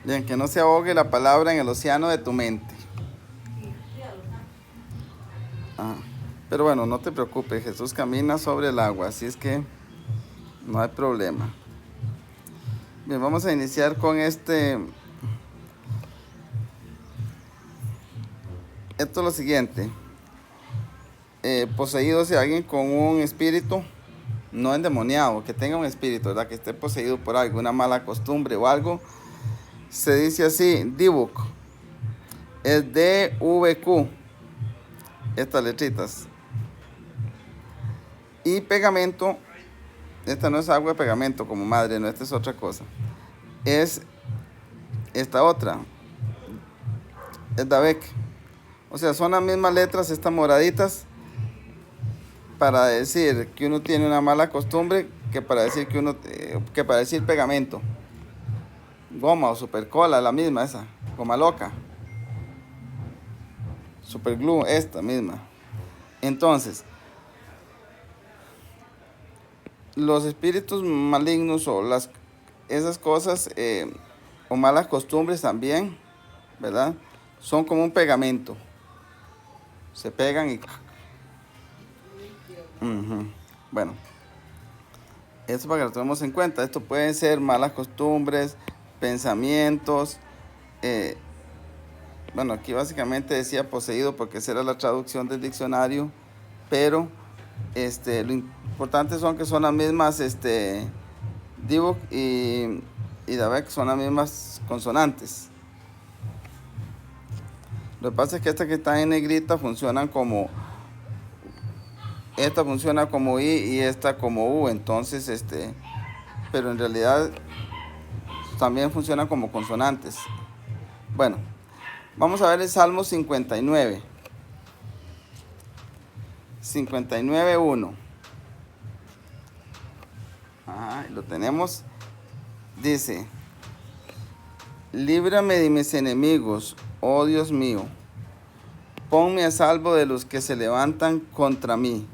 Bien, que no se ahogue la palabra en el océano de tu mente. Ah, pero bueno, no te preocupes, Jesús camina sobre el agua, así es que no hay problema. Bien, vamos a iniciar con esto es lo siguiente. Poseído sea alguien con un espíritu no endemoniado, que tenga un espíritu, ¿verdad? Que esté poseído por alguna mala costumbre o algo. Se dice así, Dibuk, es D-V-Q, estas letritas. Y pegamento, esta no es agua de pegamento como madre, no, esta es otra cosa. Es esta otra, es Dabek. O sea, son las mismas letras, estas moraditas, para decir que uno tiene una mala costumbre que para decir que para decir pegamento. Goma o supercola, la misma esa, goma loca. Superglue, esta misma. Entonces, los espíritus malignos o esas cosas o malas costumbres también, ¿verdad? Son como un pegamento. Se pegan y... Bueno, eso para que lo tomemos en cuenta. Esto pueden ser malas costumbres, pensamientos. Bueno, aquí básicamente decía poseído porque esa era la traducción del diccionario, pero lo importante son que son las mismas, Dibuk y Dabek son las mismas consonantes. Lo que pasa es que esta que está en negrita funcionan como, esta funciona como I y esta como U, entonces, pero en realidad también funcionan como consonantes. Bueno, vamos a ver el Salmo 59. 59.1. Lo tenemos. Dice, líbrame de mis enemigos, oh Dios mío. Ponme a salvo de los que se levantan contra mí.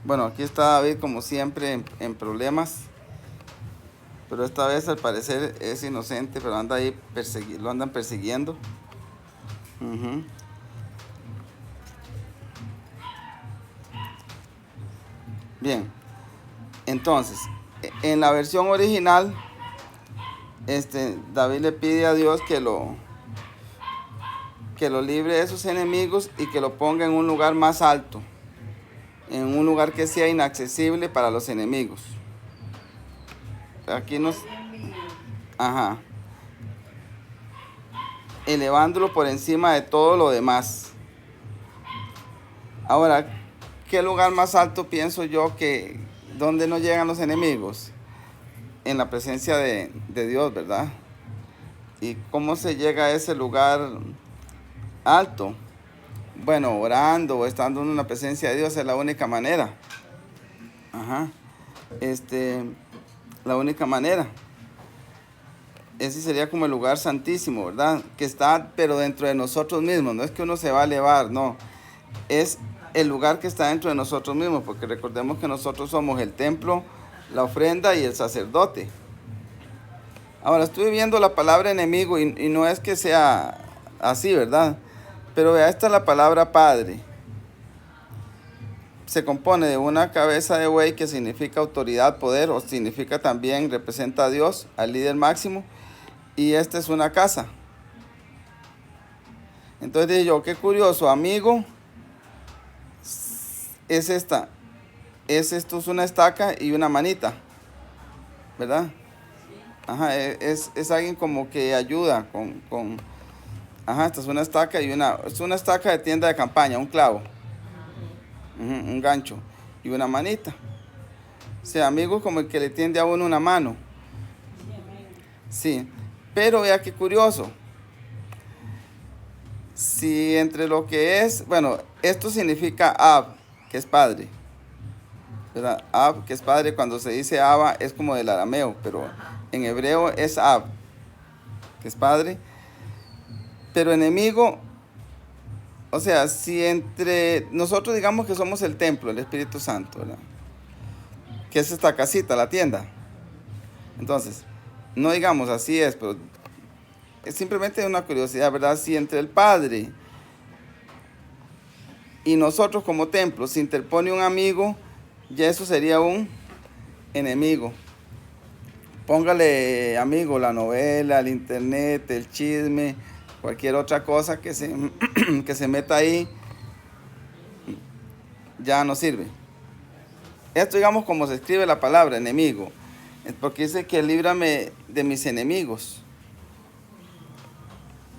Bueno, aquí está David como siempre en problemas. Pero esta vez al parecer es inocente, pero anda ahí lo andan persiguiendo. Bien, entonces, en la versión original, David le pide a Dios que lo libre de sus enemigos y que lo ponga en un lugar más alto, en un lugar que sea inaccesible para los enemigos. Aquí nos... Ajá. Elevándolo por encima de todo lo demás. Ahora, ¿qué lugar más alto pienso yo que donde no llegan los enemigos? En la presencia de Dios, ¿verdad? ¿Y cómo se llega a ese lugar alto? Bueno, orando o estando en la presencia de Dios es la única manera. La única manera. Ese sería como el lugar santísimo, ¿verdad? Que está, pero dentro de nosotros mismos. No es que uno se va a elevar, no. Es el lugar que está dentro de nosotros mismos, porque recordemos que nosotros somos el templo, la ofrenda y el sacerdote. Ahora, estuve viendo la palabra enemigo y no es que sea así, ¿verdad? Pero vea, esta es la palabra padre. Se compone de una cabeza de buey que significa autoridad, poder, o significa también, representa a Dios, al líder máximo. Y esta es una casa. Entonces dije yo, qué curioso, amigo, es esta. Esto es una estaca y una manita, ¿verdad? Ajá, es alguien como que ayuda ajá, esta es una estaca es una estaca de tienda de campaña, un clavo, un gancho y una manita. O sea, amigo como el que le tiende a uno una mano. Sí, pero vea qué curioso. Si entre lo que es, bueno, esto significa Ab, que es padre, ¿verdad? Ab, que es padre, cuando se dice Abba es como del arameo, pero en hebreo es Ab, que es padre. Pero enemigo, o sea, si entre nosotros digamos que somos el templo, el Espíritu Santo, ¿verdad? ¿qué es esta casita? La tienda. Entonces, no digamos así es, pero es simplemente una curiosidad, ¿verdad? Si entre el Padre y nosotros como templo se interpone un amigo, ya eso sería un enemigo. Póngale amigo la novela, el internet, el chisme, cualquier otra cosa que que se meta ahí, ya no sirve. Esto digamos como se escribe la palabra enemigo, porque dice que líbrame de mis enemigos.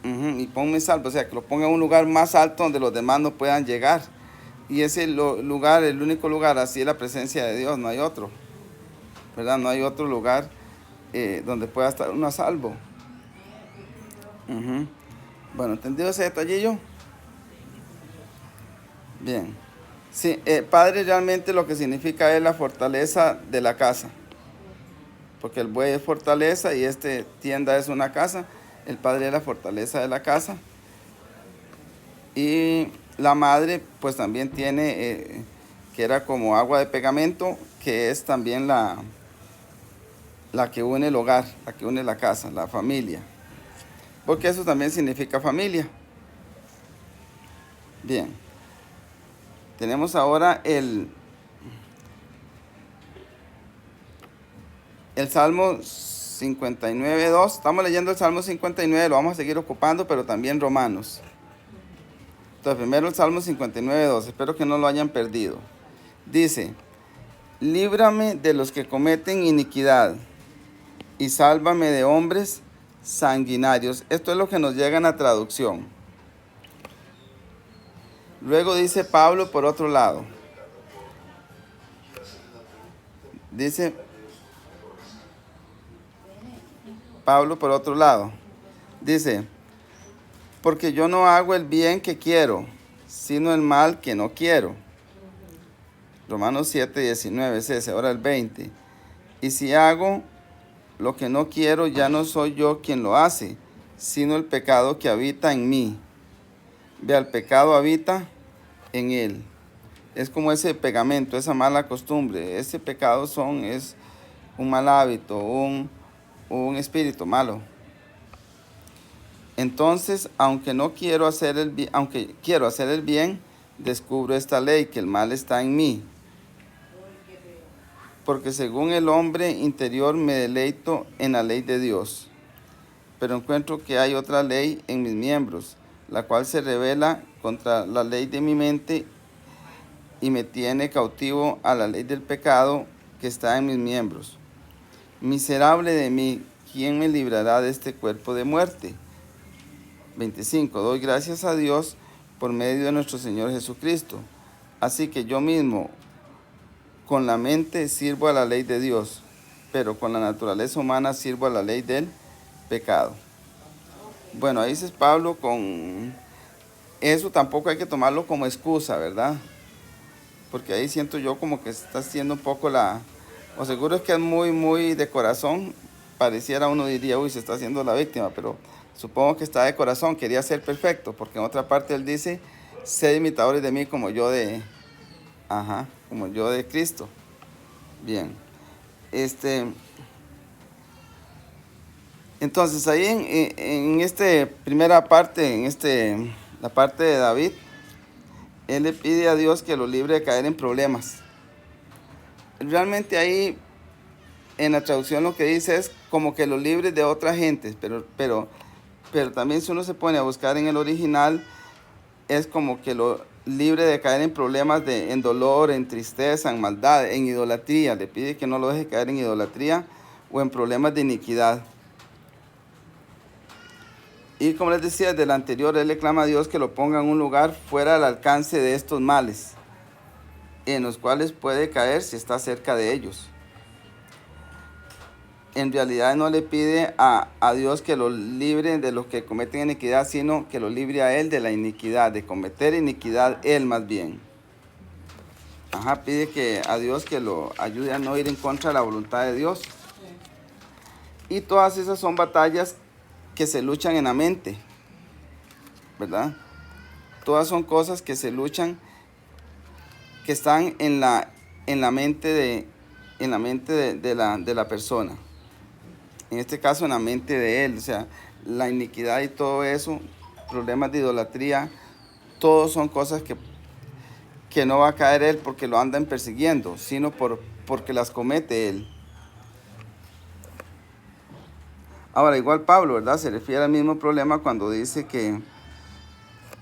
Y ponme salvo, o sea, que lo ponga en un lugar más alto donde los demás no puedan llegar. Y ese lugar, el único lugar, así es la presencia de Dios, no hay otro, ¿verdad? No hay otro lugar donde pueda estar uno a salvo. Bueno, ¿entendido ese detallillo? Bien. Sí, padre realmente lo que significa es la fortaleza de la casa. Porque el buey es fortaleza y tienda es una casa. El padre es la fortaleza de la casa. Y la madre pues también tiene, que era como agua de pegamento, que es también la que une el hogar, la que une la casa, la familia. Porque eso también significa familia. Bien. Tenemos ahora el Salmo 59.2. Estamos leyendo el Salmo 59, lo vamos a seguir ocupando, pero también Romanos. Entonces, primero el Salmo 59.2. Espero que no lo hayan perdido. Dice, líbrame de los que cometen iniquidad y sálvame de hombres sanguinarios. Esto es lo que nos llega en la traducción. Luego dice Pablo por otro lado. Dice Pablo por otro lado. Dice, porque yo no hago el bien que quiero, sino el mal que no quiero. Romanos 7:19 es ese, ahora el 20. Y si hago lo que no quiero, ya no soy yo quien lo hace, sino el pecado que habita en mí. Vea, el pecado habita en él. Es como ese pegamento, esa mala costumbre. Ese pecado es un mal hábito, un espíritu malo. Entonces, aunque quiero hacer el bien, descubro esta ley, que el mal está en mí. Porque según el hombre interior me deleito en la ley de Dios. Pero encuentro que hay otra ley en mis miembros, la cual se rebela contra la ley de mi mente y me tiene cautivo a la ley del pecado que está en mis miembros. Miserable de mí, ¿quién me librará de este cuerpo de muerte? 25. Doy gracias a Dios por medio de nuestro Señor Jesucristo. Así que yo mismo, con la mente sirvo a la ley de Dios, pero con la naturaleza humana sirvo a la ley del pecado. Bueno, ahí dice Pablo con eso, tampoco hay que tomarlo como excusa, ¿verdad? Porque ahí siento yo como que está haciendo un poco o seguro es que es muy, muy de corazón. Pareciera uno diría, uy, se está haciendo la víctima, pero supongo que está de corazón, quería ser perfecto, porque en otra parte él dice, sed imitadores de mí como yo de Cristo. Bien, entonces ahí en esta primera parte, la parte de David, él le pide a Dios que lo libre de caer en problemas. Realmente ahí en la traducción lo que dice es como que lo libre de otra gente, pero también si uno se pone a buscar en el original, es como que lo libre de caer en problemas en dolor, en tristeza, en maldad, en idolatría. Le pide que no lo deje caer en idolatría o en problemas de iniquidad. Y como les decía desde el anterior, él le clama a Dios que lo ponga en un lugar fuera del alcance de estos males, en los cuales puede caer si está cerca de ellos. En realidad no le pide a Dios que lo libre de los que cometen iniquidad, sino que lo libre a él de la iniquidad, de cometer iniquidad él más bien. Pide a Dios que lo ayude a no ir en contra de la voluntad de Dios. Y todas esas son batallas que se luchan en la mente, ¿verdad? Todas son cosas que se luchan, que están en la mente en la mente de la persona. En este caso, en la mente de él. O sea, la iniquidad y todo eso, problemas de idolatría, todos son cosas que no va a caer él porque lo andan persiguiendo, sino porque las comete él. Ahora, igual Pablo, ¿verdad? Se refiere al mismo problema cuando dice que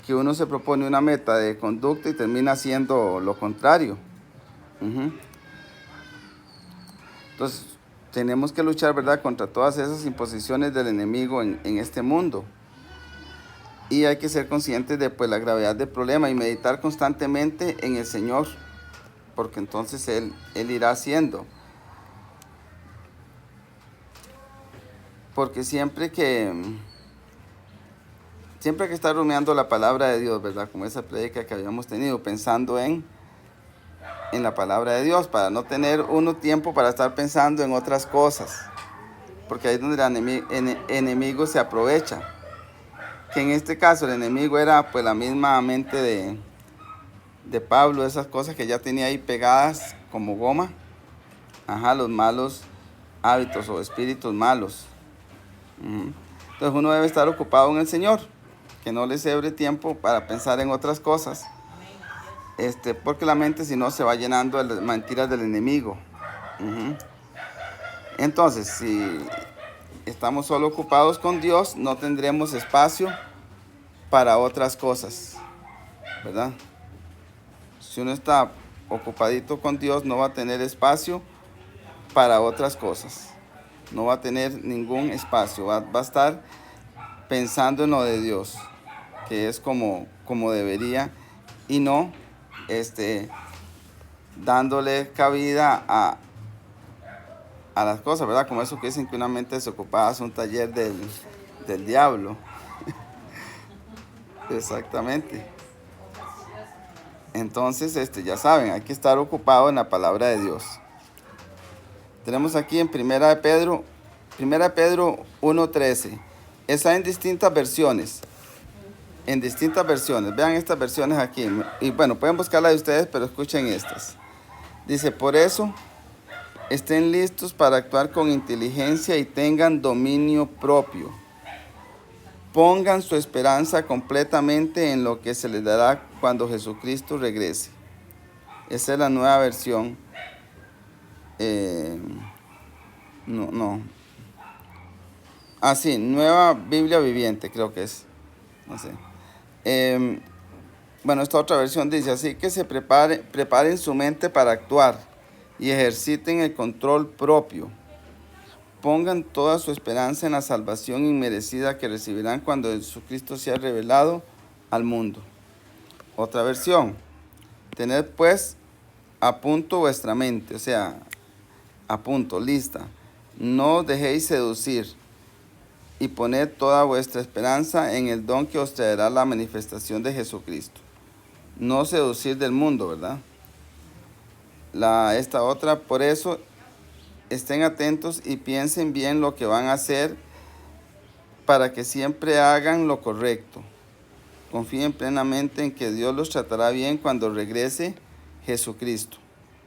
uno se propone una meta de conducta y termina haciendo lo contrario. Entonces, tenemos que luchar, ¿verdad?, contra todas esas imposiciones del enemigo en este mundo. Y hay que ser conscientes de pues, la gravedad del problema y meditar constantemente en el Señor, porque entonces Él irá haciendo. Porque siempre que estar rumiando la palabra de Dios, ¿verdad? Como esa prédica que habíamos tenido, pensando en la palabra de Dios, para no tener uno tiempo para estar pensando en otras cosas. Porque ahí es donde el enemigo se aprovecha. Que en este caso el enemigo era pues la misma mente de Pablo, esas cosas que ya tenía ahí pegadas como goma. Los malos hábitos o espíritus malos. Entonces uno debe estar ocupado en el Señor, que no le sobre tiempo para pensar en otras cosas, porque la mente si no se va llenando de las mentiras del enemigo. Entonces, si estamos solo ocupados con Dios, no tendremos espacio para otras cosas, ¿verdad? Si uno está ocupadito con Dios, no va a tener espacio para otras cosas. No va a tener ningún espacio, va a estar pensando en lo de Dios, que es como debería, y no dándole cabida a las cosas, ¿verdad? Como eso que dicen que una mente desocupada es un taller del diablo. Exactamente. Entonces, ya saben, hay que estar ocupado en la palabra de Dios. Tenemos aquí en Primera de Pedro 1:13. Está en distintas versiones. Vean estas versiones aquí. Y bueno, pueden buscarla de ustedes, pero escuchen estas. Dice, por eso, estén listos para actuar con inteligencia y tengan dominio propio. Pongan su esperanza completamente en lo que se les dará cuando Jesucristo regrese. Esa es la nueva versión. Nueva Biblia Viviente, creo que es. No sé. Bueno, esta otra versión dice, así que se preparen su mente para actuar y ejerciten el control propio. Pongan toda su esperanza en la salvación inmerecida que recibirán cuando Jesucristo sea revelado al mundo. Otra versión, tened pues a punto vuestra mente, o sea, a punto, lista. No os dejéis seducir y poned toda vuestra esperanza en el don que os traerá la manifestación de Jesucristo. No seducir del mundo, ¿verdad? Esta otra, por eso, estén atentos y piensen bien lo que van a hacer para que siempre hagan lo correcto. Confíen plenamente en que Dios los tratará bien cuando regrese Jesucristo.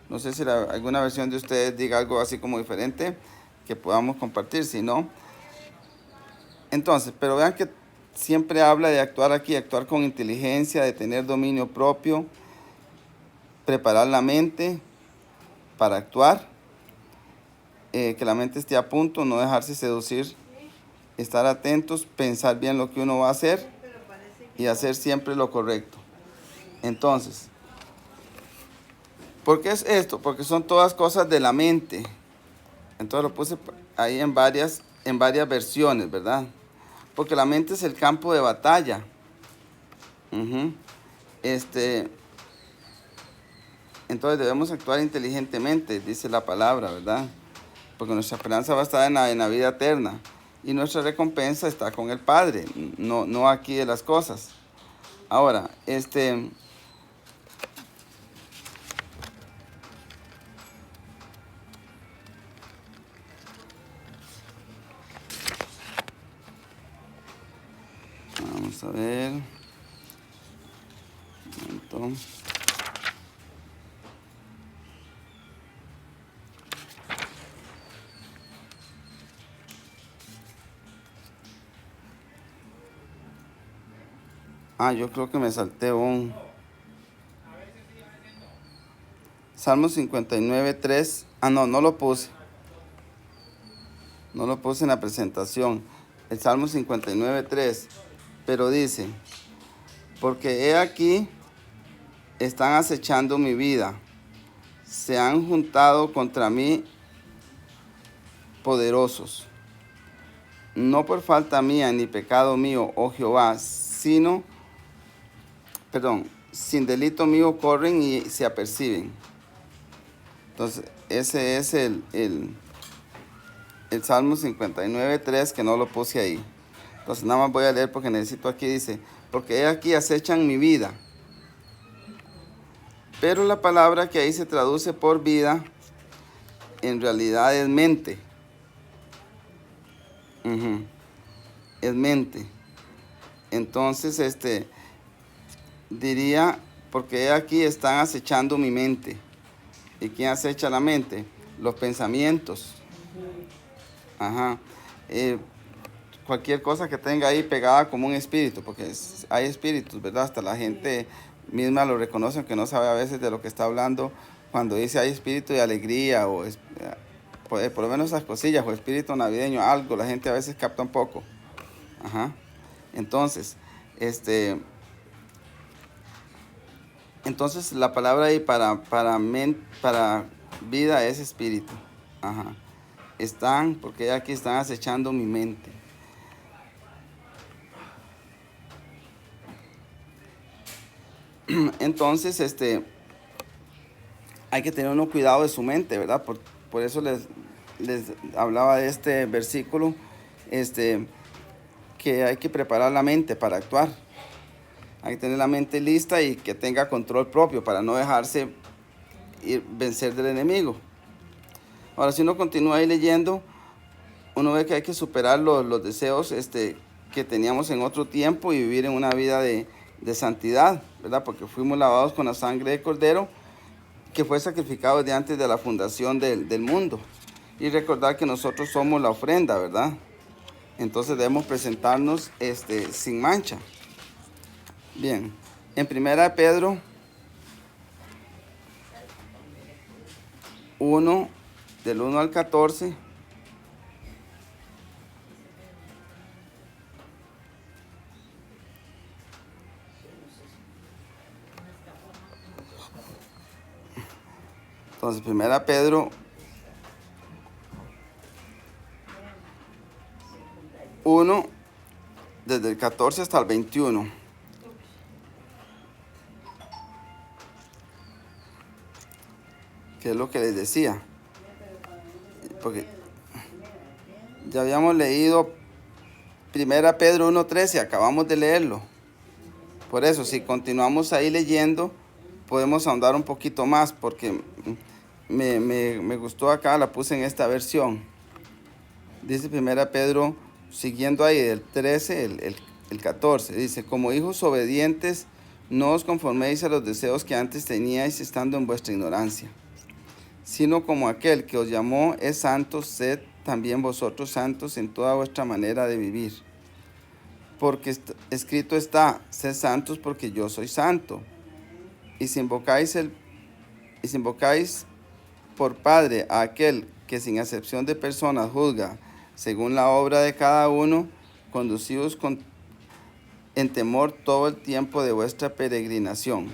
No sé si alguna versión de ustedes diga algo así como diferente que podamos compartir, si no. Entonces, pero vean que siempre habla de actuar con inteligencia, de tener dominio propio, preparar la mente para actuar, que la mente esté a punto, no dejarse seducir, estar atentos, pensar bien lo que uno va a hacer y hacer siempre lo correcto. Entonces, ¿por qué es esto? Porque son todas cosas de la mente. Entonces lo puse ahí en varias versiones, ¿verdad? Porque la mente es el campo de batalla. Entonces debemos actuar inteligentemente, dice la palabra, ¿verdad? Porque nuestra esperanza va a estar en la vida eterna. Y nuestra recompensa está con el Padre, no aquí de las cosas. Ahora, vamos a ver. Un momento. Yo creo que me salté un Salmo 59:3. No lo puse. No lo puse en la presentación. El Salmo 59:3. Pero dice, porque he aquí, están acechando mi vida. Se han juntado contra mí poderosos. No por falta mía ni pecado mío, oh Jehová, sin delito mío corren y se aperciben. Entonces, ese es el Salmo 59:3, que no lo puse ahí. Entonces, nada más voy a leer porque necesito aquí, dice, porque he aquí acechan mi vida. Pero la palabra que ahí se traduce por vida, en realidad es mente. Es mente. Entonces, diría, porque aquí están acechando mi mente. ¿Y quién acecha la mente? Los pensamientos. Cualquier cosa que tenga ahí pegada como un espíritu, porque hay espíritus, ¿verdad? Hasta la gente misma lo reconoce, aunque no sabe a veces de lo que está hablando, cuando dice hay espíritu de alegría, o por lo menos esas cosillas, o espíritu navideño, algo, la gente a veces capta un poco. Entonces, entonces la palabra ahí para vida es espíritu. Porque aquí están acechando mi mente. Entonces, hay que tener uno cuidado de su mente, ¿verdad? Por eso les hablaba de este versículo, que hay que preparar la mente para actuar. Hay que tener la mente lista y que tenga control propio para no dejarse vencer del enemigo. Ahora, si uno continúa ahí leyendo, uno ve que hay que superar los deseos que teníamos en otro tiempo y vivir en una vida de santidad, ¿verdad? Porque fuimos lavados con la sangre de Cordero, que fue sacrificado desde antes de la fundación del mundo. Y recordar que nosotros somos la ofrenda, ¿verdad? Entonces debemos presentarnos sin mancha. Bien, en 1 Pedro 1, del 1 al 14. Entonces, 1 Pedro 1, desde el 14 hasta el 21. ¿Qué es lo que les decía? Porque ya habíamos leído 1 Pedro 1:13, acabamos de leerlo. Por eso, si continuamos ahí leyendo, podemos ahondar un poquito más, porque me gustó acá, la puse en esta versión. Dice 1 Pedro, siguiendo ahí del 13, el 14, dice, como hijos obedientes, no os conforméis a los deseos que antes teníais estando en vuestra ignorancia, sino como aquel que os llamó es santo, sed también vosotros santos en toda vuestra manera de vivir. Porque escrito está, sed santos porque yo soy santo. Y si invocáis por Padre a aquel que sin acepción de personas juzga según la obra de cada uno, conducidos en temor todo el tiempo de vuestra peregrinación,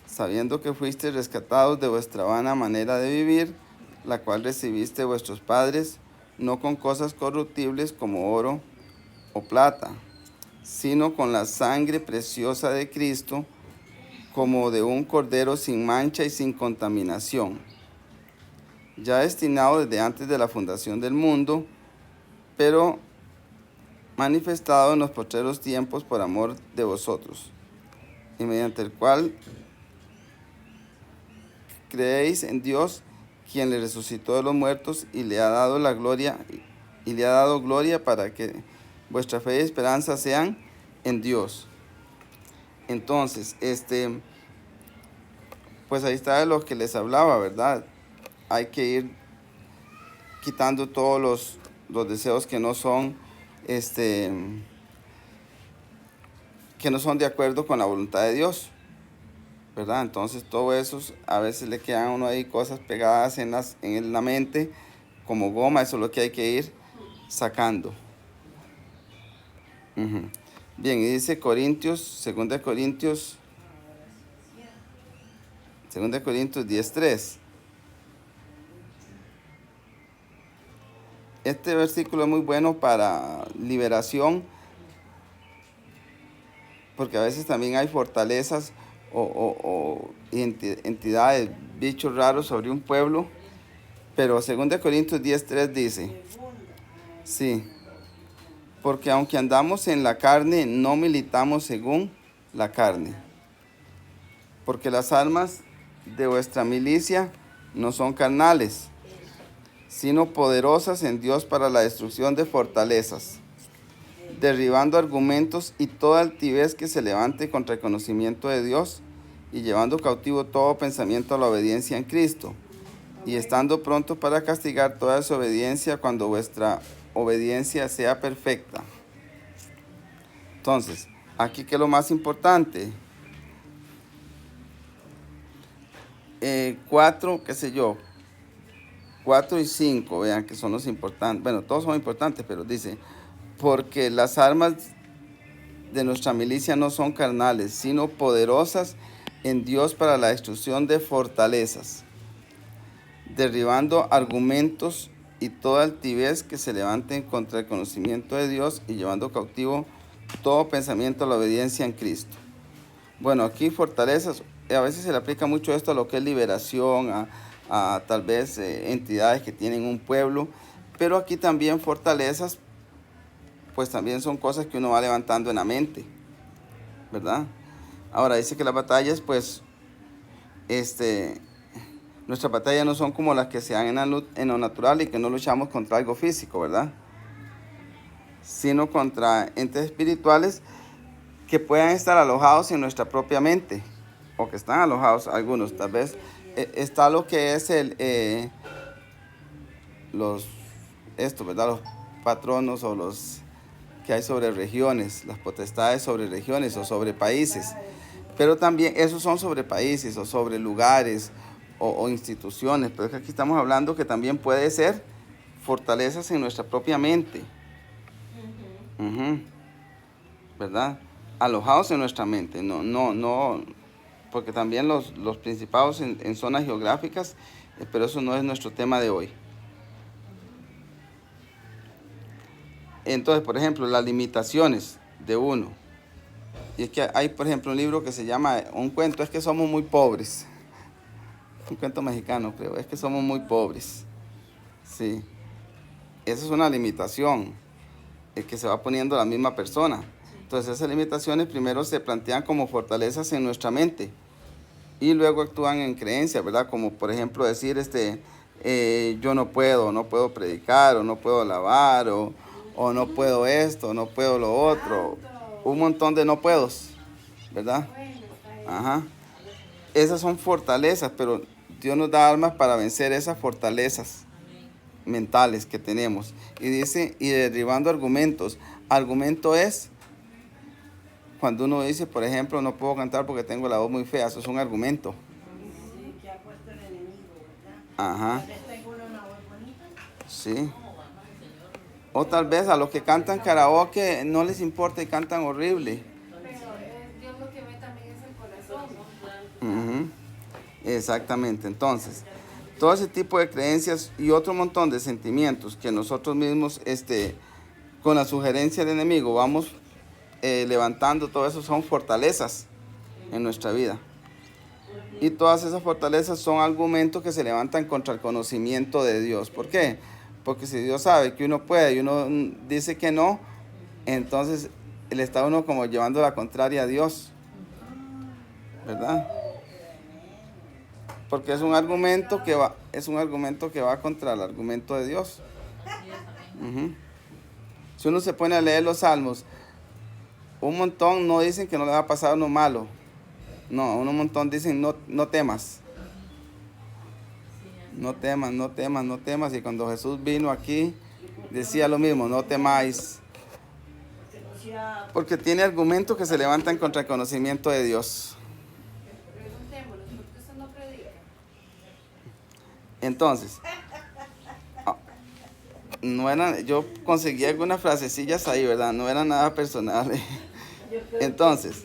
sabiendo que fuisteis rescatados de vuestra vana manera de vivir, la cual recibiste de vuestros padres, no con cosas corruptibles como oro o plata, sino con la sangre preciosa de Cristo, como de un cordero sin mancha y sin contaminación, ya destinado desde antes de la fundación del mundo, pero manifestado en los postreros tiempos por amor de vosotros, y mediante el cual creéis en Dios, quien le resucitó de los muertos y le ha dado la gloria, para que vuestra fe y esperanza sean en Dios. Entonces, pues ahí está de lo que les hablaba, ¿verdad? Hay que ir quitando todos los deseos que no son, que que no son de acuerdo con la voluntad de Dios, ¿verdad? Entonces todo eso a veces le quedan a uno ahí cosas pegadas en la mente como goma. Eso es lo que hay que ir sacando. Ujú. Bien, y dice Corintios, 2 Corintios 10:3. Este versículo es muy bueno para liberación, porque a veces también hay fortalezas o entidades, bichos raros sobre un pueblo. Pero 2 Corintios 10:3 dice, sí, porque aunque andamos en la carne, no militamos según la carne. Porque las armas de vuestra milicia no son carnales, sino poderosas en Dios para la destrucción de fortalezas, derribando argumentos y toda altivez que se levante contra el conocimiento de Dios, y llevando cautivo todo pensamiento a la obediencia en Cristo, y estando pronto para castigar toda desobediencia cuando vuestra obediencia sea perfecta. Entonces, aquí que es lo más importante, 4, qué sé yo, 4 y 5, vean que son los importantes. Bueno, todos son importantes, pero dice, porque las armas de nuestra milicia no son carnales, sino poderosas en Dios para la destrucción de fortalezas, derribando argumentos y toda altivez que se levanten contra el conocimiento de Dios, y llevando cautivo todo pensamiento a la obediencia en Cristo. Bueno, aquí fortalezas, a veces se le aplica mucho esto a lo que es liberación, a tal vez entidades que tienen un pueblo, pero aquí también fortalezas, pues también son cosas que uno va levantando en la mente, ¿verdad? Ahora dice que las batallas, pues, nuestras batallas no son como las que se dan en lo natural, y que no luchamos contra algo físico, ¿verdad? Sino contra entes espirituales que puedan estar alojados en nuestra propia mente, o que están alojados algunos, tal vez. Está lo que es ¿verdad? Los patronos, o los que hay sobre regiones, las potestades sobre regiones o sobre países. Pero también esos son sobre países o sobre lugares o instituciones. Pero es que aquí estamos hablando que también puede ser fortalezas en nuestra propia mente. ¿Verdad? Alojados en nuestra mente. No, porque también los principados en zonas geográficas, pero eso no es nuestro tema de hoy. Entonces, por ejemplo, las limitaciones de uno. Y es que hay, por ejemplo, un libro que se llama, un cuento, es que somos muy pobres. Un cuento mexicano, creo, es que somos muy pobres. Sí. Esa es una limitación que se va poniendo la misma persona. Entonces, esas limitaciones primero se plantean como fortalezas en nuestra mente, y luego actúan en creencias, ¿verdad? Como por ejemplo decir, yo no puedo predicar, o no puedo alabar, o no puedo esto, no puedo lo otro. Un montón de no puedos, ¿verdad? Ajá. Esas son fortalezas, pero Dios nos da armas para vencer esas fortalezas mentales que tenemos. Y dice, y derribando argumentos. Argumento es cuando uno dice, por ejemplo, no puedo cantar porque tengo la voz muy fea. Eso es un argumento. Sí, que ha puesto el enemigo, ¿verdad? Ajá. Tal vez tengo una voz bonita. Sí. O tal vez a los que cantan karaoke no les importa y cantan horrible. Pero Dios lo que ve también es el corazón. Ujú. Exactamente. Entonces, todo ese tipo de creencias y otro montón de sentimientos que nosotros mismos, con la sugerencia del enemigo, vamos levantando, todo eso son fortalezas en nuestra vida. Y todas esas fortalezas son argumentos que se levantan contra el conocimiento de Dios. ¿Por qué? Porque si Dios sabe que uno puede y uno dice que no, entonces le está uno como llevando la contraria a Dios, ¿verdad? Porque es un argumento que va contra el argumento de Dios. Ujú. Si uno se pone a leer los salmos, un montón no dicen que no le va a pasar a uno malo. No, un montón dicen no temas. No temas, no temas, no temas. Y cuando Jesús vino aquí, decía lo mismo, no temáis. Porque tiene argumentos que se levantan contra el conocimiento de Dios. Preguntémoslo, ¿por qué usted no predica? Entonces, no eran, yo conseguí algunas frasecillas ahí, ¿verdad? No era nada personal. Entonces,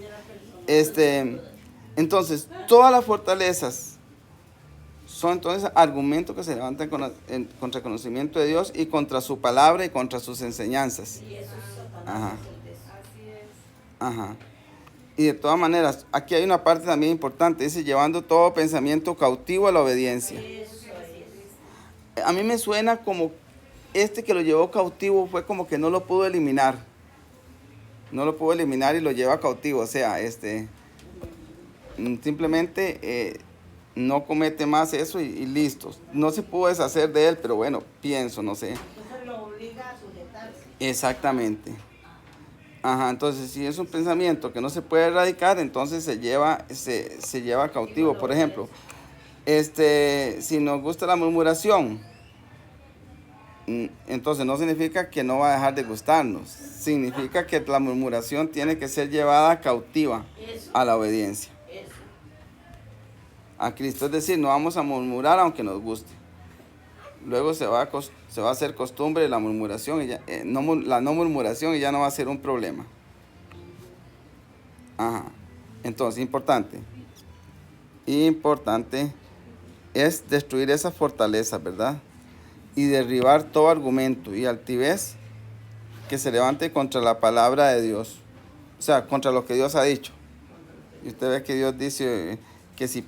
entonces, todas las fortalezas son entonces argumentos que se levantan contra el conocimiento de Dios y contra su palabra y contra sus enseñanzas. Ajá. Así es. Ajá. Y de todas maneras, aquí hay una parte también importante, dice, llevando todo pensamiento cautivo a la obediencia. A mí me suena como que lo llevó cautivo fue como que no lo pudo eliminar. No lo pudo eliminar y lo lleva cautivo. O sea, simplemente no comete más eso y listo. No se pudo deshacer de él, pero bueno, pienso, no sé. Entonces lo obliga a sujetarse. Exactamente. Ajá, entonces si es un pensamiento que no se puede erradicar, entonces se lleva cautivo. Por ejemplo, si nos gusta la murmuración, entonces no significa que no va a dejar de gustarnos. Significa que la murmuración tiene que ser llevada cautiva a la obediencia a Cristo. Es decir, no vamos a murmurar aunque nos guste. Luego se va a hacer costumbre la murmuración, la no murmuración, y ya no va a ser un problema. Ajá. Entonces, importante es destruir esas fortalezas, ¿verdad? Y derribar todo argumento y altivez que se levante contra la palabra de Dios. O sea, contra lo que Dios ha dicho. Y usted ve que Dios dice que si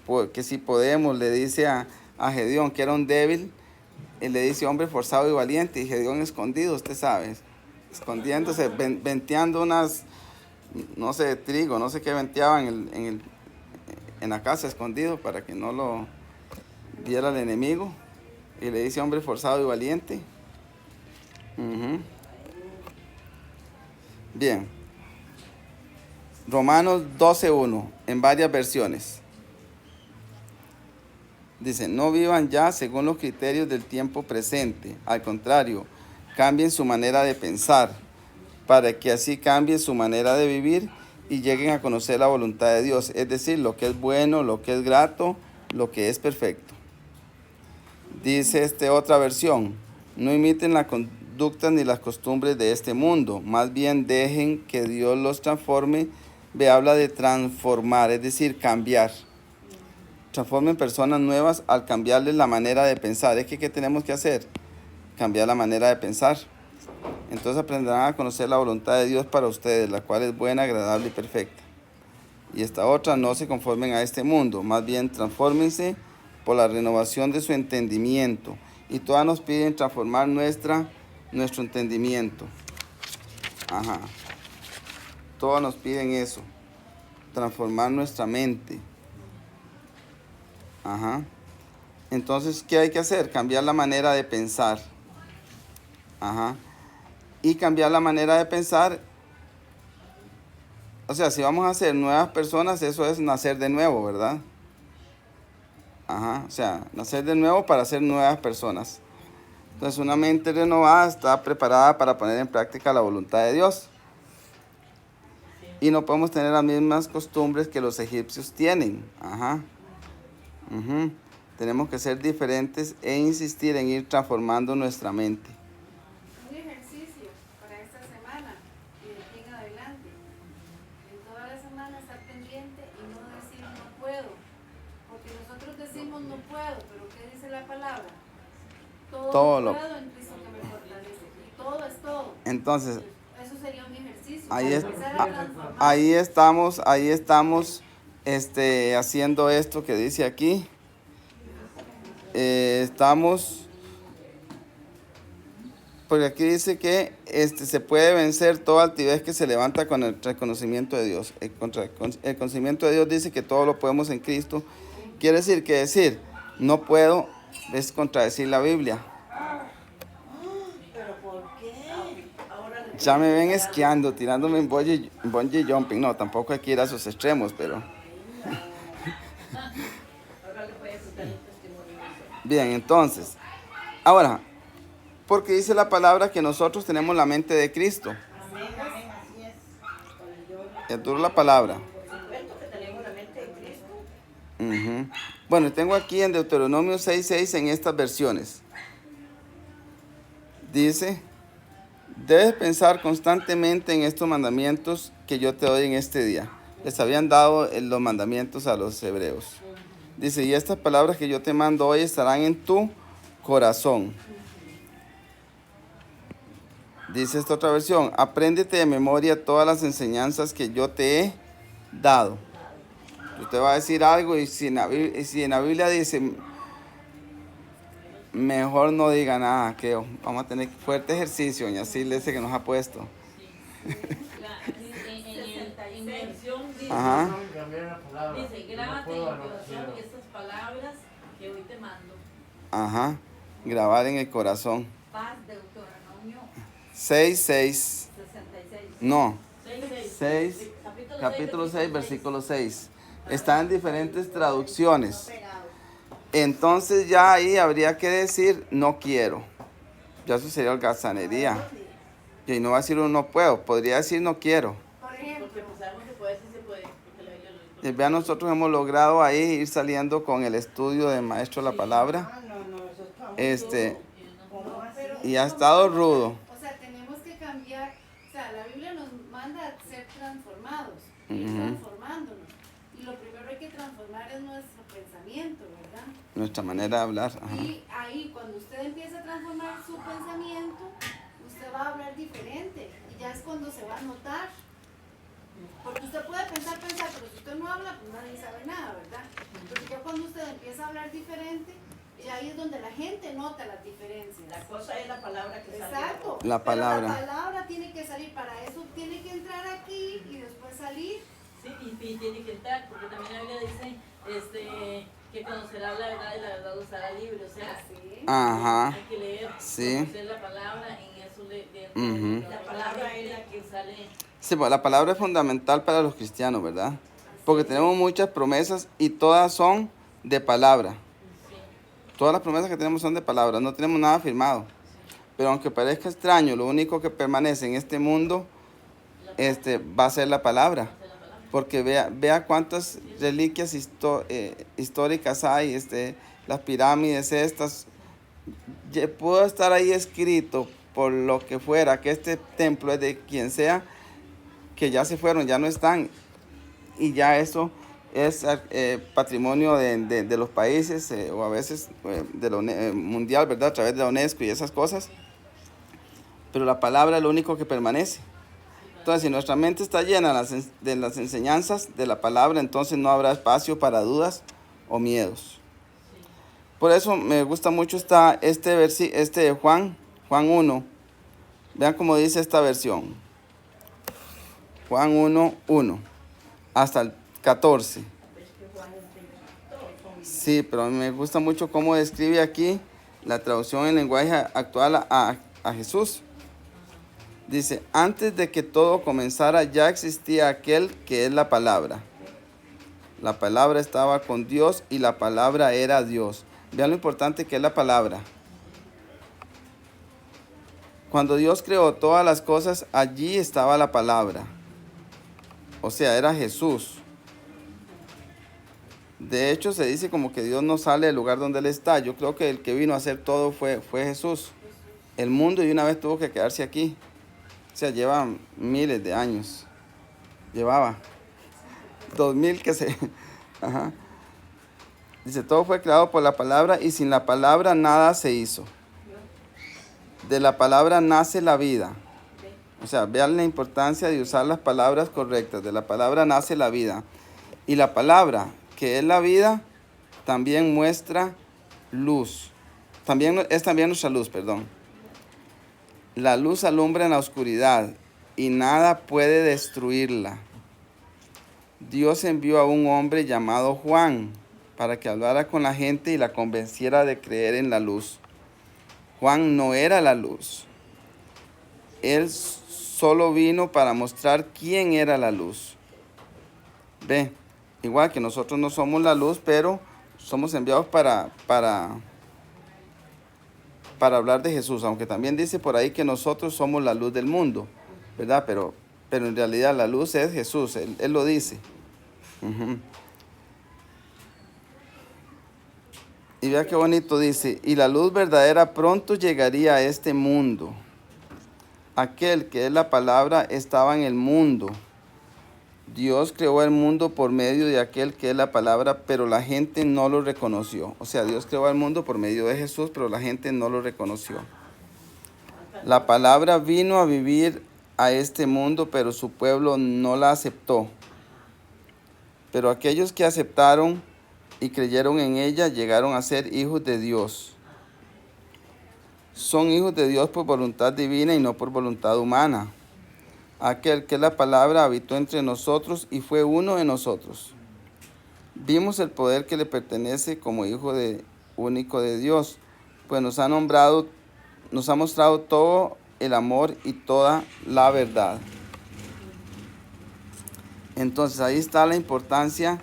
podemos, le dice a Gedeón, que era un débil, él le dice hombre forzado y valiente, y Gedeón escondido, usted sabe, escondiéndose, venteando unas, no sé, trigo, no sé qué venteaban en la casa escondido para que no lo diera el enemigo. Y le dice hombre forzado y valiente. Bien. Romanos 12:1, en varias versiones. Dice, no vivan ya según los criterios del tiempo presente. Al contrario, cambien su manera de pensar, para que así cambien su manera de vivir y lleguen a conocer la voluntad de Dios. Es decir, lo que es bueno, lo que es grato, lo que es perfecto. Dice otra versión, no imiten la conducta ni las costumbres de este mundo, más bien dejen que Dios los transforme. Habla de transformar, es decir, cambiar. Transformen personas nuevas al cambiarles la manera de pensar. Es que, ¿qué tenemos que hacer? Cambiar la manera de pensar. Entonces aprenderán a conocer la voluntad de Dios para ustedes, la cual es buena, agradable y perfecta. Y esta otra, no se conformen a este mundo, más bien transfórmense por la renovación de su entendimiento. Y todas nos piden transformar nuestro entendimiento. Ajá. Todas nos piden eso, transformar nuestra mente. Ajá. Entonces, ¿qué hay que hacer? Cambiar la manera de pensar. Ajá. Y cambiar la manera de pensar, o sea, si vamos a ser nuevas personas, eso es nacer de nuevo, ¿verdad? Ajá. O sea, nacer de nuevo para ser nuevas personas. Entonces, una mente renovada está preparada para poner en práctica la voluntad de Dios. Y no podemos tener las mismas costumbres que los egipcios tienen. Ajá. Tenemos que ser diferentes e insistir en ir transformando nuestra mente. Un ejercicio para esta semana y de aquí en adelante. En toda la semana estar pendiente y no decir no puedo. Porque nosotros decimos no puedo, pero ¿qué dice la palabra? Todo lo puedo en Cristo que me fortalece. Y todo es todo. Entonces, eso sería un ejercicio. Ahí estamos haciendo esto que dice aquí. Porque aquí dice que se puede vencer toda altivez que se levanta contra el conocimiento de Dios. El conocimiento de Dios dice que todo lo podemos en Cristo. Quiere decir que no puedo es contradecir la Biblia. ¿Pero por qué? Ya me ven esquiando, tirándome en bungee jumping. No, tampoco hay que ir a esos extremos, pero... Bien, entonces, ahora, porque dice la palabra que nosotros tenemos la mente de Cristo. Es duro la palabra. Cuento que tenemos la mente en Cristo. Ujú. Bueno, tengo aquí en Deuteronomio 6:6 en estas versiones. Dice, debes pensar constantemente en estos mandamientos que yo te doy en este día. Les habían dado los mandamientos a los hebreos. Dice, y estas palabras que yo te mando hoy estarán en tu corazón. Dice esta otra versión, apréndete de memoria todas las enseñanzas que yo te he dado. Usted va a decir algo y si en la Biblia dice, mejor no diga nada, que vamos a tener fuerte ejercicio, doña Silvia ese que nos ha puesto. En versión dice, Ajá, dice, grábate en el corazón estas palabras que hoy te mando. ajá, grabar en el corazón. Paz, Deuteronomio 6:6, 66. no, 6, 6, capítulo 6, versículo 6. Está en diferentes traducciones. Entonces ya ahí habría que decir no quiero. Ya eso sería holgazanería. Y no va a decir uno no puedo, podría decir no quiero. Por ejemplo, Porque pensamos que puede, sí se puede, porque la Biblia lo dice. Y vean, nosotros hemos logrado ahí ir saliendo con el estudio de Maestro de la Palabra. Ah, no, eso está muy ¿cómo así? Y ha estado rudo. O sea, tenemos que cambiar, o sea, la Biblia nos manda a ser transformados, ir Ujú. transformándonos. Y lo primero hay que transformar es nuestro pensamiento, ¿verdad? Nuestra manera de hablar. Ajá. Y ahí, cuando usted empieza a transformar su pensamiento, usted va a hablar diferente. Y ya es cuando se va a notar. Porque usted puede pensar, pero si usted no habla, pues nadie sabe nada, ¿verdad? Pero ya cuando usted empieza a hablar diferente, ya ahí es donde la gente nota las diferencias. La cosa es la palabra que sale. Exacto. La palabra. Pero la palabra tiene que salir, para eso tiene que entrar aquí y después salir. Sí, y tiene que estar, porque también la Biblia dice que conocerá la verdad y la verdad os hará libre. O sea, Así. Ajá. hay que leer, Sí. conocer la palabra, en eso Ujú. la palabra es la que sale. Sí, pues la palabra es fundamental para los cristianos, ¿verdad? Porque tenemos muchas promesas y todas son de palabra. Sí. Todas las promesas que tenemos son de palabra, no tenemos nada firmado. Pero aunque parezca extraño, lo único que permanece en este mundo va a ser la palabra. Porque vea cuántas reliquias históricas hay, las pirámides estas. Pudo estar ahí escrito por lo que fuera, que este templo es de quien sea, que ya se fueron, ya no están. Y ya eso es patrimonio de los países o a veces de lo mundial, ¿verdad? A través de la UNESCO y esas cosas. Pero la palabra es lo único que permanece. Entonces, si nuestra mente está llena de las enseñanzas de la palabra, entonces no habrá espacio para dudas o miedos. Por eso me gusta mucho Juan 1. Vean cómo dice esta versión. Juan 1:1 hasta el 14. Sí, pero me gusta mucho cómo describe aquí la traducción en lenguaje actual a Jesús. Dice, antes de que todo comenzara ya existía aquel que es la palabra. La palabra estaba con Dios y la palabra era Dios. Vean lo importante que es la palabra. Cuando Dios creó todas las cosas, allí estaba la palabra. O sea, era Jesús. De hecho, se dice como que Dios no sale del lugar donde Él está. Yo creo que el que vino a hacer todo fue Jesús. El mundo de una vez tuvo que quedarse aquí. O sea, lleva miles de años. Llevaba 2000 que se... Ajá. Dice, todo fue creado por la palabra y sin la palabra nada se hizo. De la palabra nace la vida. O sea, vean la importancia de usar las palabras correctas. De la palabra nace la vida. Y la palabra, que es la vida, también muestra luz. Es también nuestra luz, perdón. La luz alumbra en la oscuridad y nada puede destruirla. Dios envió a un hombre llamado Juan para que hablara con la gente y la convenciera de creer en la luz. Juan no era la luz. Él solo vino para mostrar quién era la luz. Ve, igual que nosotros no somos la luz, pero somos enviados para hablar de Jesús, aunque también dice por ahí que nosotros somos la luz del mundo, ¿verdad? Pero pero en realidad la luz es Jesús, él lo dice. Ujú. Y vea qué bonito dice, y la luz verdadera pronto llegaría a este mundo. Aquel que es la palabra estaba en el mundo. Dios creó el mundo por medio de aquel que es la palabra, pero la gente no lo reconoció. O sea, Dios creó el mundo por medio de Jesús, pero la gente no lo reconoció. La palabra vino a vivir a este mundo, pero su pueblo no la aceptó. Pero aquellos que aceptaron y creyeron en ella llegaron a ser hijos de Dios. Son hijos de Dios por voluntad divina y no por voluntad humana. Aquel que es la palabra habitó entre nosotros y fue uno de nosotros. Vimos el poder que le pertenece como hijo único de Dios, pues nos ha mostrado todo el amor y toda la verdad. Entonces ahí está la importancia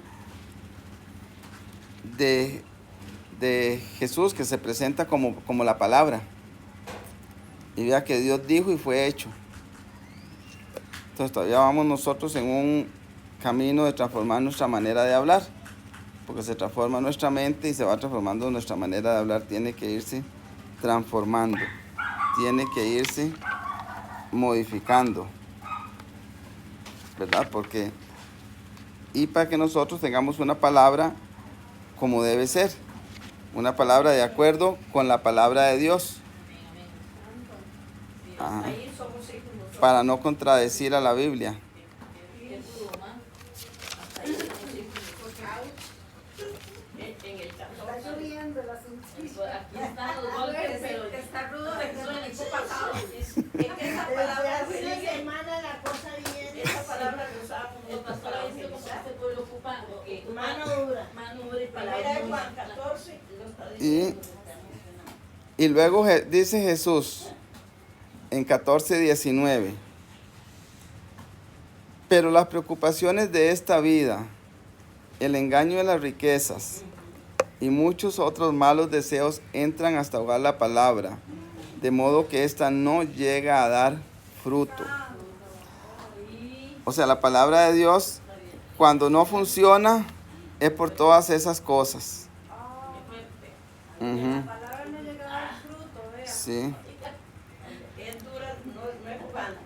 de Jesús, que se presenta como la palabra. Y vea que Dios dijo y fue hecho. Entonces todavía vamos nosotros en un camino de transformar nuestra manera de hablar, porque se transforma nuestra mente y se va transformando nuestra manera de hablar. Tiene que irse transformando, tiene que irse modificando, ¿verdad? Y para que nosotros tengamos una palabra como debe ser, una palabra de acuerdo con la palabra de Dios. Ajá. Ahí somos hijos nosotros. Para no contradecir a la Biblia. En el campo. Está lloviendo el asunto. Aquí están los golpes, pero Está rudo pero eso de el equipo pasado. Es que esa palabra Desde hace una religión, semana la cosa viene. esa palabra que usamos El nosotros pastor para ha visto cómo evangelizar. este pueblo ocupa Mano dura. mano dura y Primera palabra de dura. Juan 14, lo está Y, diciendo. y luego dice Jesús en 14:19. Pero las preocupaciones de esta vida, el engaño de las riquezas y muchos otros malos deseos entran hasta ahogar la palabra, de modo que ésta no llega a dar fruto. O sea, la palabra de Dios, cuando no funciona, es por todas esas cosas. Ujú. La palabra no llega a dar fruto, vea. Sí. Es dura, no es jugando.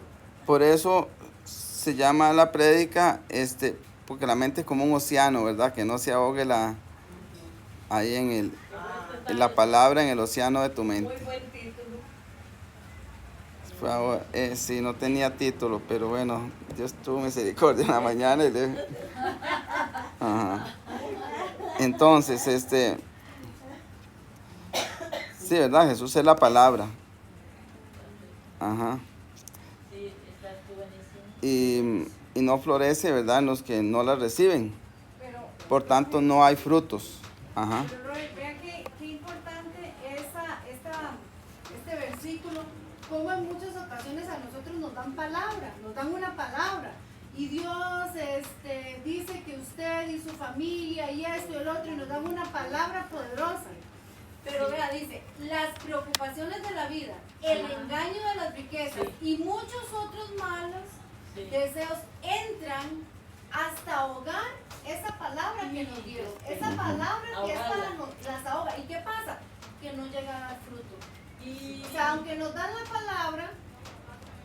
Por eso se llama la prédica, porque la mente es como un océano, ¿verdad? Que no se ahogue ahí en la palabra, en el océano de tu Muy mente. buen título. Sí, no tenía título, pero bueno, Dios tuvo misericordia en la mañana. Ajá. Entonces, sí, ¿verdad? Jesús es la palabra. Ajá. Sí, está buenísimo. Y no florece, ¿verdad? En los que no la reciben. Pero, Por tanto, no hay frutos. Ajá. pero Roy, vea qué importante este versículo, como en muchas ocasiones a nosotros nos dan palabra, nos dan una palabra. Y Dios dice que usted y su familia y esto y el otro, y nos dan una palabra poderosa. Pero vea, dice, las preocupaciones de la vida, el engaño de las riquezas y muchos otros malos Sí. deseos entran hasta ahogar esa palabra que nos dieron, esa palabra que es para las ahoga. ¿Y qué pasa? Que no llega a dar fruto. Y O sea, aunque nos dan la palabra,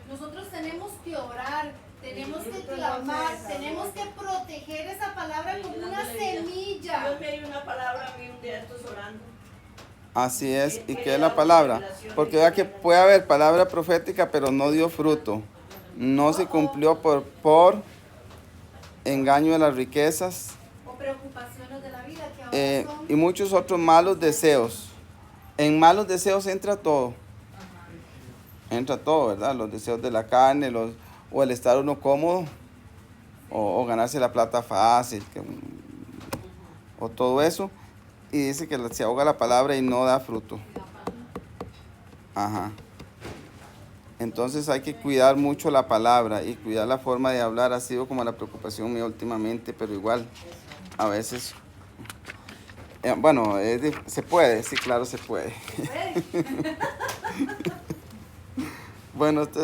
nosotros tenemos que orar, tenemos que clamar, tenemos que proteger esa palabra como una semilla. Dios me dio una palabra a mí un día estos orando. Así es. ¿Y qué es la palabra? Porque vea que puede haber palabra profética, pero no dio fruto. No se cumplió por engaño de las riquezas O preocupaciones de la vida que ahora son. y muchos otros malos deseos. En malos deseos entra todo. Entra todo, ¿verdad? Los deseos de la carne, o el estar uno cómodo, o ganarse la plata fácil, o todo eso. Y dice que se ahoga la palabra y no da fruto. Ajá. Entonces hay que cuidar mucho la palabra y cuidar la forma de hablar. Ha sido como la preocupación mía últimamente, pero igual a veces, bueno, se puede, sí, claro, se puede. Bueno, esta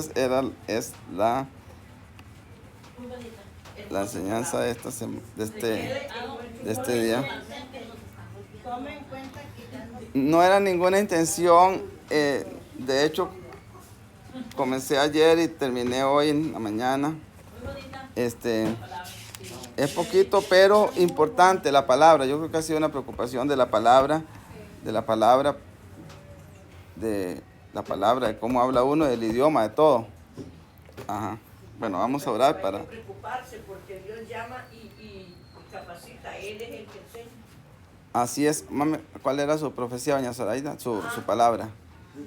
es la enseñanza de, de este día. Tome en cuenta que ya no No era ninguna intención, de hecho, comencé ayer y terminé hoy en la mañana. Muy bonita palabra. Es poquito, pero importante la palabra. Yo creo que ha sido una preocupación de la palabra, de la palabra, de cómo habla uno, del idioma, de todo. Ajá. Bueno, vamos a orar Hay para... que preocuparse porque Dios llama y capacita. Él es el que enseña. Así es. Mami, ¿cuál era su profecía, doña Zoraida? Su palabra.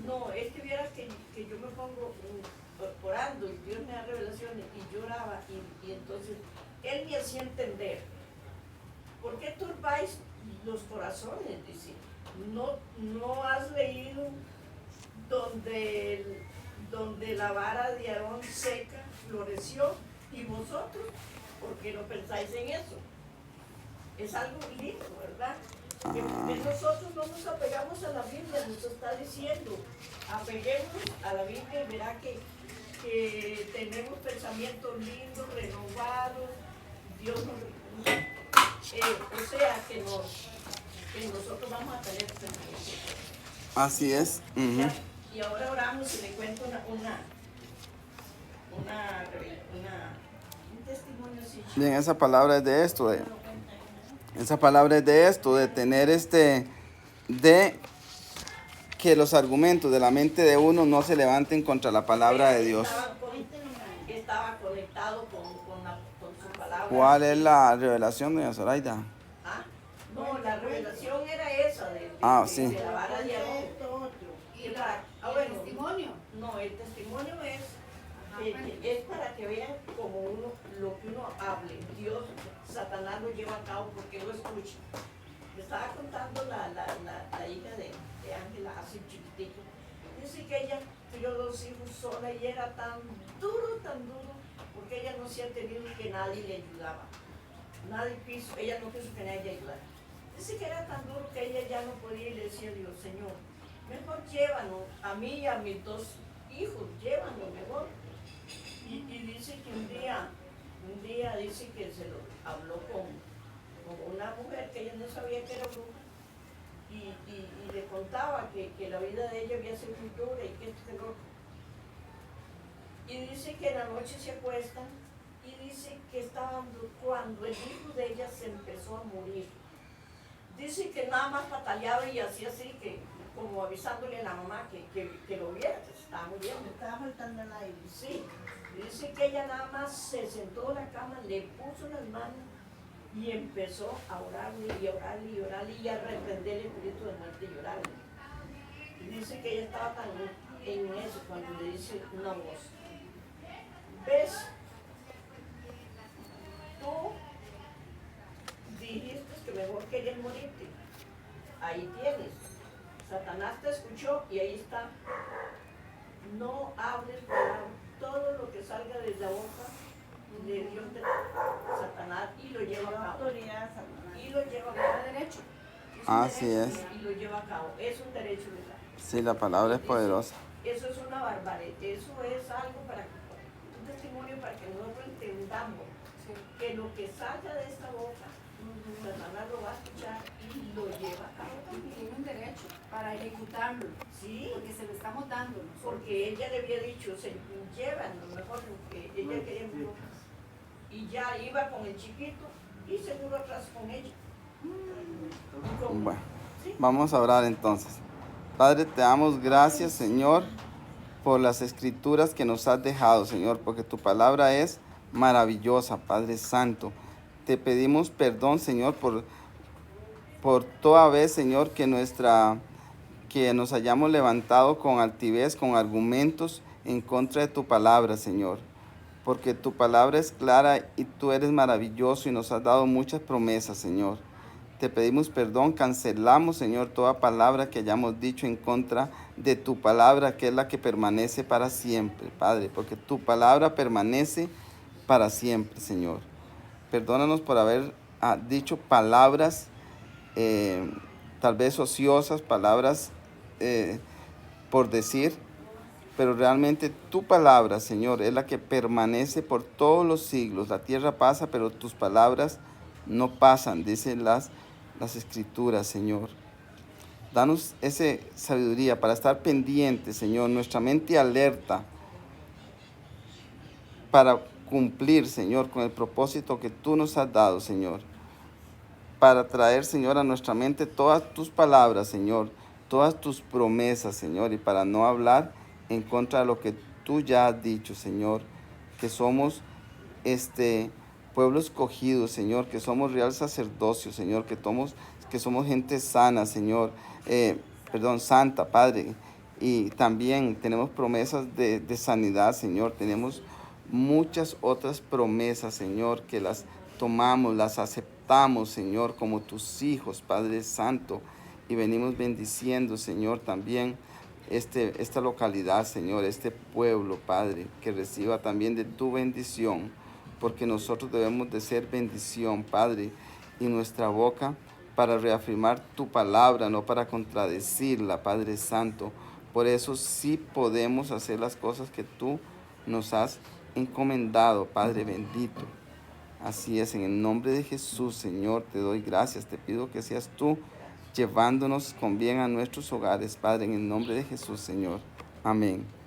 No, es que vieras que yo me pongo orando y Dios me da revelaciones y lloraba y entonces Él me hacía entender. ¿Por qué turbáis los corazones? Dice, no has leído donde la vara de Aarón seca floreció y vosotros, ¿por qué no pensáis en eso? Es algo lindo, ¿verdad? Que nosotros no nos apegamos a la Biblia, nos está diciendo, apeguémonos a la Biblia y verá que tenemos pensamientos lindos, renovados, Dios nos... o sea, que nosotros vamos a tener pensamientos. Así es. Ujú. Y ahora oramos y le cuento un testimonio así. Bien, esa palabra es de esto, esa palabra es de esto, de tener de que los argumentos de la mente de uno no se levanten contra la palabra de Dios. Estaba conectado con su palabra. ¿Cuál es la revelación, doña Zoraida? ¿Ah? No, la revelación era esa Sí. de la vara de Aarón. esto otro. Y la, ¿Y el bueno, testimonio? no, el testimonio es Ajá, que es para que vean como lo que uno hable. Dios, Satanás lo lleva a cabo porque lo escucha. Me estaba contando la hija de Ángela hace chiquitito. Dice que ella crió 2 hijos sola y era tan duro, porque ella no se ha tenido que nadie le ayudaba. Ella no quiso que nadie le ayudara. Dice que era tan duro que ella ya no podía y le decía a Dios, Señor, mejor llévanos a mí y a mis 2 hijos, llévanos mejor. Y dice que un día dice que se lo habló con una mujer que ella no sabía que era bruja y le contaba que la vida de ella había sido muy dura y que esto que lo otro. Y dice que en la noche se acuestan y dice que estaban cuando el hijo de ella se empezó a morir. Dice que nada más pataleaba y hacía así, que como avisándole a la mamá que lo viera, que se estaba muriendo. Me estaba faltando el aire. Sí, dice que ella nada más se sentó en la cama, le puso las manos y empezó a orarle y orarle y orarle y a reprender el espíritu de muerte y orarle. Y dice que ella estaba tan en eso cuando le dice una voz, ¿ves? Tú dijiste que mejor querías morirte. Ahí tienes. Satanás te escuchó y ahí está. No hables palabras. Todo lo que salga de la boca de Dios de Satanás y lo lleva a cabo. Autoridad, Satanás. Y lo lleva a era cabo. derecho. Un Así derecho es. Y lo lleva a cabo. Es un derecho legal. Sí, la palabra es poderosa. Eso es una barbaridad. Eso es algo un testimonio para que nosotros entendamos que lo que salga de esta boca, Satanás lo va a escuchar y lo lleva a cabo también. Tiene un derecho para ejecutarlo, Sí, porque se lo estamos dando nosotros. porque ella le había dicho, se llevan lo mejor que ella quería mucho. Y ya iba con el chiquito y seguro atrás con ella. Y con- Bueno, sí. vamos a orar entonces. Padre, te damos gracias, Señor, por las escrituras que nos has dejado, Señor, porque tu palabra es maravillosa, Padre Santo. Te pedimos perdón, Señor, por toda vez, Señor, que nos hayamos levantado con altivez, con argumentos en contra de tu palabra, Señor. Porque tu palabra es clara y tú eres maravilloso y nos has dado muchas promesas, Señor. Te pedimos perdón, cancelamos, Señor, toda palabra que hayamos dicho en contra de tu palabra, que es la que permanece para siempre, Padre, porque tu palabra permanece para siempre, Señor. Perdónanos por haber dicho palabras tal vez ociosas, palabras por decir, pero realmente tu palabra, Señor, es la que permanece por todos los siglos. La tierra pasa, pero tus palabras no pasan, dicen las escrituras, Señor. Danos esa sabiduría para estar pendientes, Señor, nuestra mente alerta para cumplir, Señor, con el propósito que tú nos has dado, Señor. Para traer, Señor, a nuestra mente todas tus palabras, Señor, todas tus promesas, Señor, y para no hablar en contra de lo que tú ya has dicho, Señor, que somos pueblo escogido, Señor, que somos real sacerdocio, Señor, que somos gente sana, Señor, santa, Padre, y también tenemos promesas de sanidad, Señor, tenemos muchas otras promesas, Señor, que las tomamos, las aceptamos, Señor, como tus hijos, Padre Santo, y venimos bendiciendo, Señor, también esta localidad, Señor, este pueblo, Padre, que reciba también de tu bendición, porque nosotros debemos de ser bendición, Padre, y nuestra boca para reafirmar tu palabra, no para contradecirla, Padre Santo. Por eso sí podemos hacer las cosas que tú nos has encomendado, Padre bendito. Así es, en el nombre de Jesús, Señor, te doy gracias. Te pido que seas tú llevándonos con bien a nuestros hogares, Padre, en el nombre de Jesús, Señor. Amén.